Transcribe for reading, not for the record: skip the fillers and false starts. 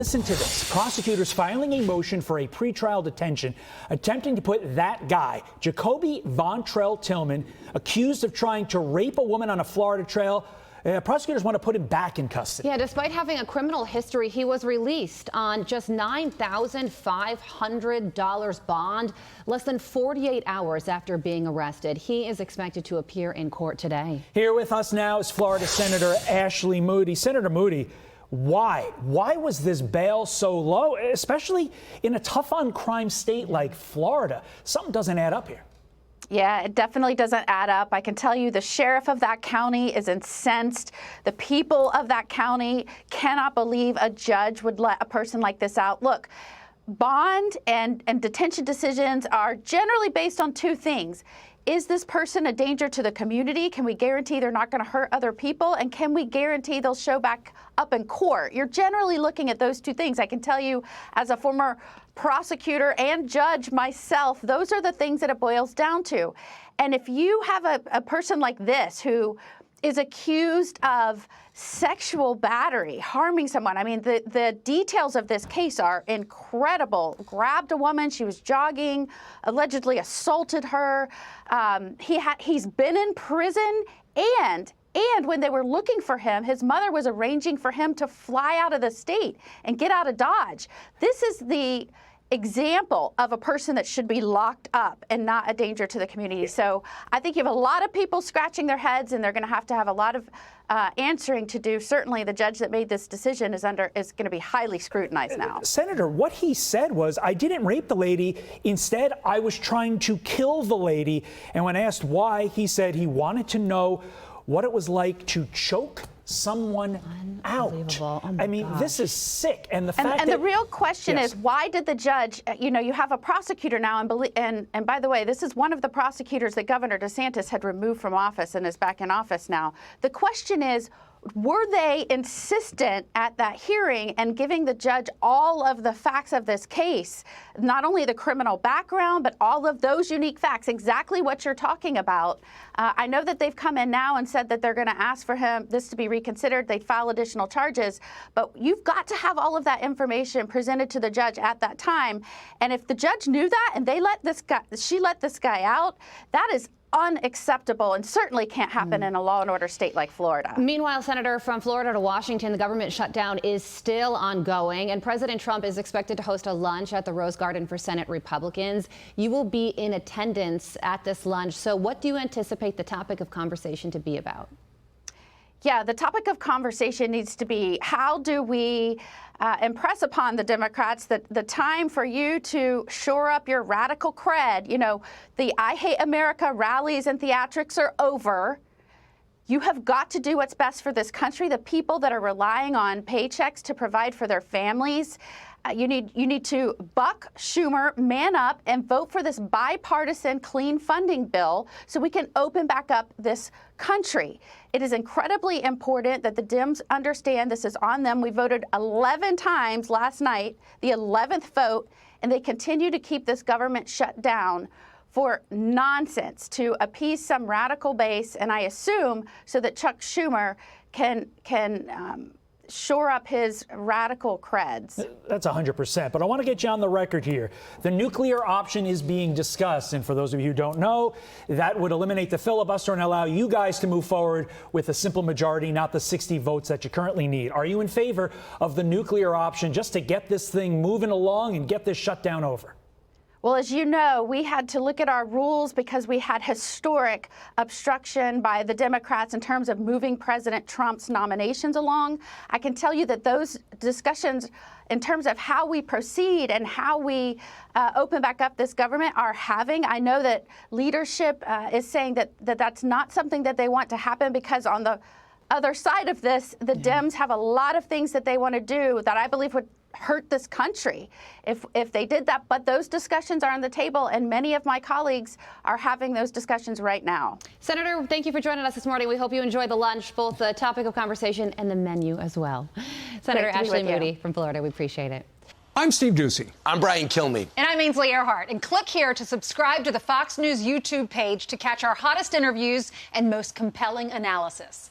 Listen to this. Prosecutors filing a motion for a pretrial detention, attempting to put that guy, Jacoby Von Trail-Tillman, accused of trying to rape a woman on a Florida trail. Prosecutors want to put him back in custody. Yeah, despite having a criminal history, he was released on just $9,500 bond, less than 48 hours after being arrested. He is expected to appear in court today. Here with us now is Florida Senator Ashley Moody. Senator Moody, why was this bail so low, especially in a tough-on-crime state like Florida? Something doesn't add up here. Yeah, it definitely doesn't add up. I can tell you the sheriff of that county is incensed. The people of that county cannot believe a judge would let a person like this out. Look, bond and detention decisions are generally based on two things. Is this person a danger to the community? Can we guarantee they're not going to hurt other people? And can we guarantee they'll show back up in court? You're generally looking at those two things. I can tell you, as a former prosecutor and judge myself, those are the things that it boils down to. And if you have a person like this who is accused of sexual battery, harming someone. I mean, the details of this case are incredible. Grabbed a woman, she was jogging, allegedly assaulted her. He's been in prison, and when they were looking for him, his mother was arranging for him to fly out of the state and get out of Dodge. This is the example of a person that should be locked up and not a danger to the community. So I think you have a lot of people scratching their heads, and they're going to have a lot of answering to do. Certainly the judge that made this decision is going to be highly scrutinized now. Senator, what he said was, I didn't rape the lady. Instead, I was trying to kill the lady. And when asked why, he said he wanted to know what it was like to choke someone out. Oh I mean, gosh. This is sick. And the the real question is, why did the judge, you have a prosecutor now, and by the way, this is one of the prosecutors that Governor DeSantis had removed from office and is back in office now. The question is, were they insistent at that hearing and giving the judge all of the facts of this case, not only the criminal background, but all of those unique facts, exactly what you're talking about? I know that they've come in now and said that they're going to ask for this to be reconsidered. They'd file additional charges, but you've got to have all of that information presented to the judge at that time. And if the judge knew that and she let this guy out, that is unacceptable and certainly can't happen in a law and order state like Florida. Meanwhile, Senator, from Florida to Washington, the government shutdown is still ongoing, and President Trump is expected to host a lunch at the Rose Garden for Senate Republicans. You will be in attendance at this lunch. So what do you anticipate the topic of conversation to be about? Yeah, the topic of conversation needs to be, how do we impress upon the Democrats that the time for you to shore up your radical cred, the I Hate America rallies and theatrics are over. You have got to do what's best for this country, the people that are relying on paychecks to provide for their families. You need to buck Schumer, man up, and vote for this bipartisan clean funding bill so we can open back up this country. It is incredibly important that the Dems understand this is on them. We voted 11 times last night, the 11th vote, and they continue to keep this government shut down for nonsense to appease some radical base, and I assume so that Chuck Schumer can shore up his radical creds. That's 100%. But I want to get you on the record here. The nuclear option is being discussed. And for those of you who don't know, that would eliminate the filibuster and allow you guys to move forward with a simple majority, not the 60 votes that you currently need. Are you in favor of the nuclear option just to get this thing moving along and get this shutdown over? Well, as you know, we had to look at our rules because we had historic obstruction by the Democrats in terms of moving President Trump's nominations along. I can tell you that those discussions in terms of how we proceed and how we open back up this government are having. I know that leadership is saying that that's not something that they want to happen because on the other side of this, the Dems have a lot of things that they want to do that I believe would hurt this country if they did that. But those discussions are on the table, and many of my colleagues are having those discussions right now. Senator, thank you for joining us this morning. We hope you enjoy the lunch, both the topic of conversation and the menu as well. Senator Ashley Moody from Florida, we appreciate it. I'm Steve Ducey. I'm Brian Kilmeade. And I'm Ainsley Earhart. And click here to subscribe to the Fox News YouTube page to catch our hottest interviews and most compelling analysis.